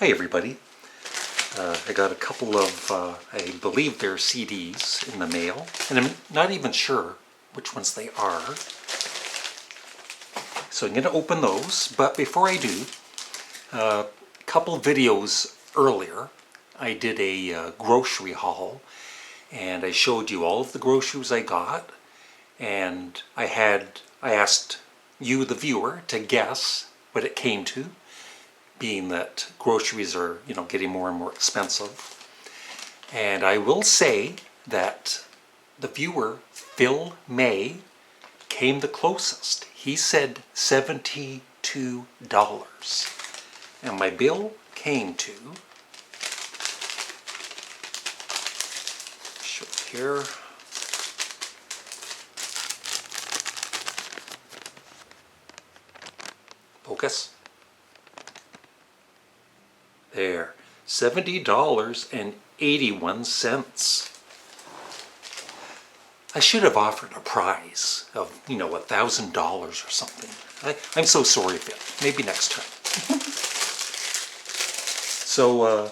Hi everybody. I got a couple of, I believe they're CDs in the mail, and I'm not even sure which ones they are. So I'm going to open those, but before I do, a couple videos earlier, I did a grocery haul, and I showed you all of the groceries I got, and I asked you, the viewer, to guess what it came to, being that groceries are, getting more and more expensive. And I will say that the viewer, Phil May, came the closest. He said $72. And my bill came to, show it here, focus. There, $70.81. I should have offered a prize of, $1,000 or something. I'm so sorry, Phil. Maybe next time. So,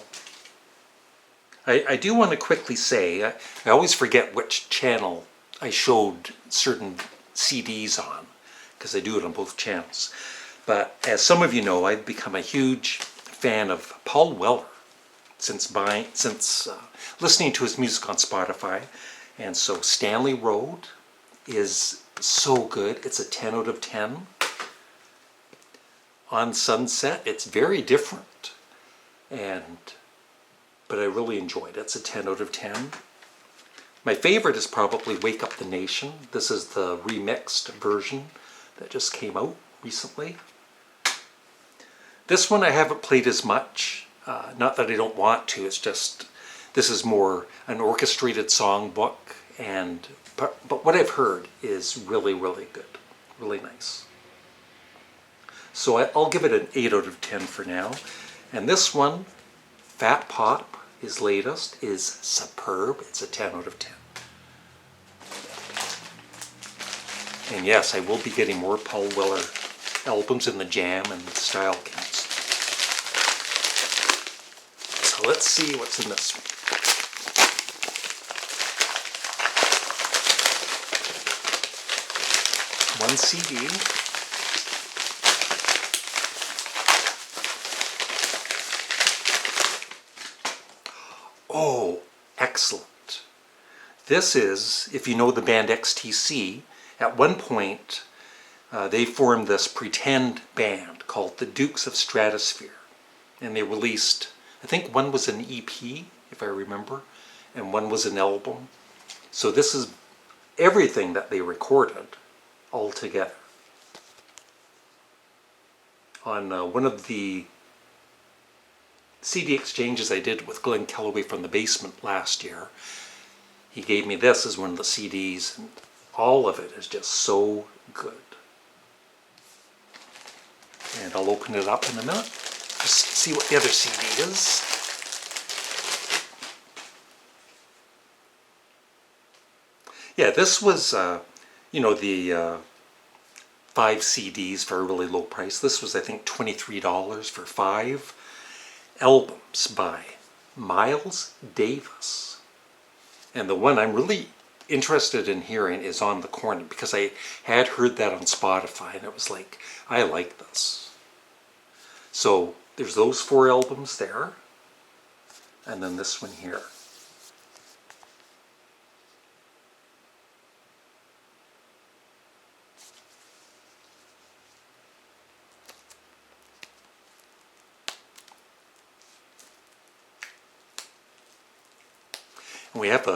I do want to quickly say, I always forget which channel I showed certain CDs on, because I do it on both channels. But as some of you know, I've become a huge fan of Paul Weller since listening to his music on Spotify, and so Stanley Road is so good. It's a 10 out of 10. On Sunset, it's very different, but I really enjoyed it. It's a 10 out of 10. My favorite is probably Wake Up the Nation. This is the remixed version that just came out recently. This one I haven't played as much, not that I don't want to, it's just, this is more an orchestrated songbook, but what I've heard is really, really good, really nice. So I'll give it an 8 out of 10 for now. And this one, Fat Pop, his latest, is superb. It's a 10 out of 10. And yes, I will be getting more Paul Weller albums in the Jam and Style Counts. So let's see what's in this one. One CD. Oh, excellent. This is, if you know the band XTC, at one point they formed this pretend band called the Dukes of Stratosphere, and they released, I think one was an EP, if I remember, and one was an album. So this is everything that they recorded all together. On one of the CD exchanges I did with Glenn Kellaway from the Basement last year, he gave me this as one of the CDs, and all of it is just so good. And I'll open it up in a minute, just see what the other CD is. Yeah, this was, the 5 CDs for a really low price. This was, I think, $23 for 5 albums by Miles Davis. And the one I'm really interested in hearing is On the Corner, because I had heard that on Spotify and it was like, I like this. So there's those 4 albums there, and then this one here. We have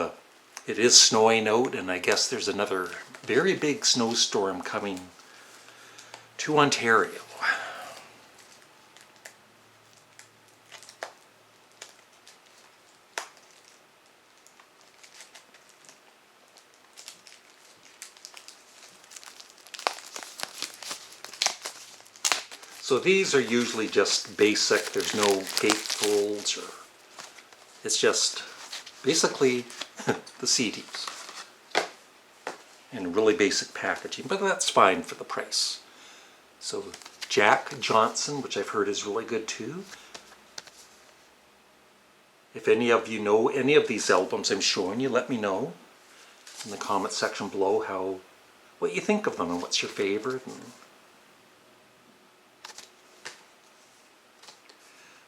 it is snowing out, and I guess there's another very big snowstorm coming to Ontario. So these are usually just basic, there's no gatefolds, or it's just basically the CDs in really basic packaging, but that's fine for the price. So Jack Johnson, which I've heard is really good too. If any of you know any of these albums I'm showing you, let me know in the comment section below what you think of them and what's your favorite.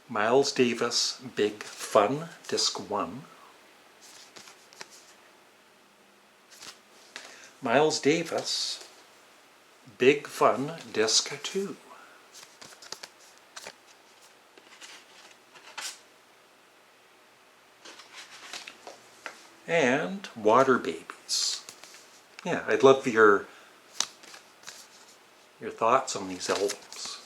Miles Davis, Big Fun, Disc 1. Miles Davis, Big Fun, Disc 2. And Water Babies. Yeah, I'd love your thoughts on these albums.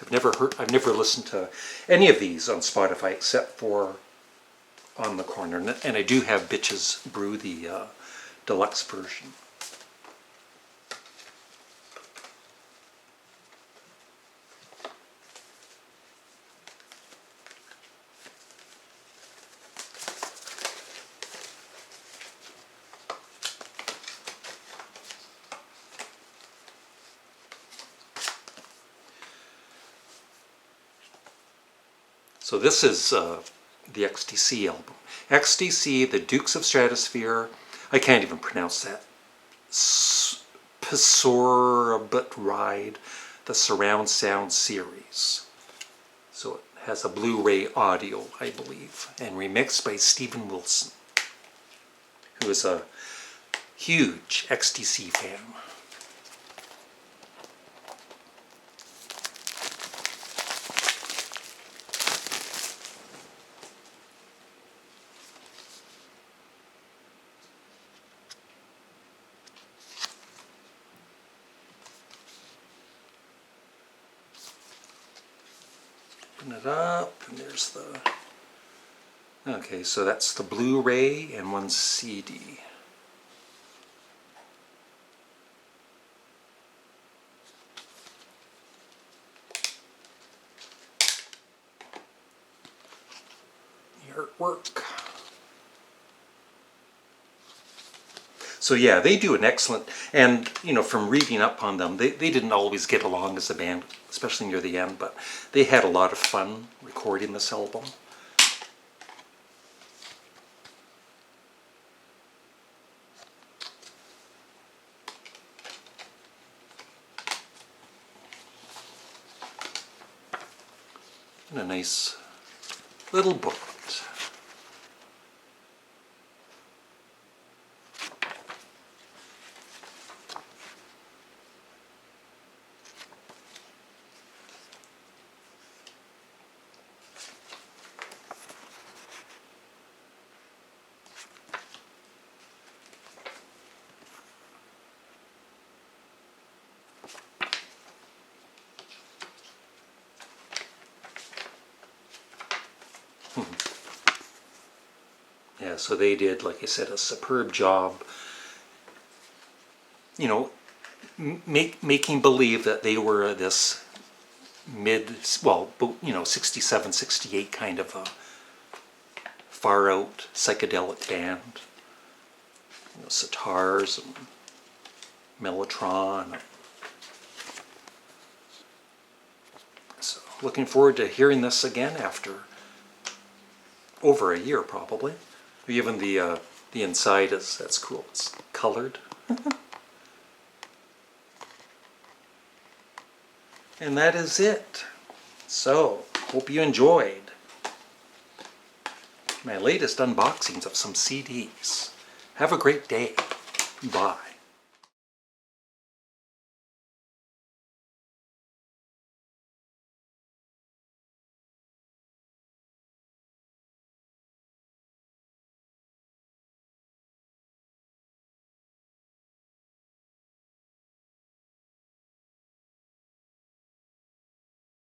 I've never listened to any of these on Spotify except for On the Corner, and I do have Bitches Brew, the deluxe version. So this is the XTC album. XTC, the Dukes of Stratosphere. I can't even pronounce that. Psorabut Ride, the Surround Sound series. So it has a Blu-ray audio, I believe, and remixed by Stephen Wilson, who is a huge XTC fan. Open it up, and there's the... Okay, so that's the Blu-ray and one CD. The artwork. So yeah, they do an excellent, and you know, from reading up on them, they didn't always get along as a band, especially near the end, but they had a lot of fun recording this album. And a nice little booklet. Yeah, so they did, like I said, a superb job, you know, making believe that they were this you know, 67, 68 kind of a far out psychedelic band. You know, sitars and mellotron. So looking forward to hearing this again after over a year probably. Even the inside that's cool. It's colored. And that is it. So, hope you enjoyed my latest unboxings of some CDs. Have a great day. Bye.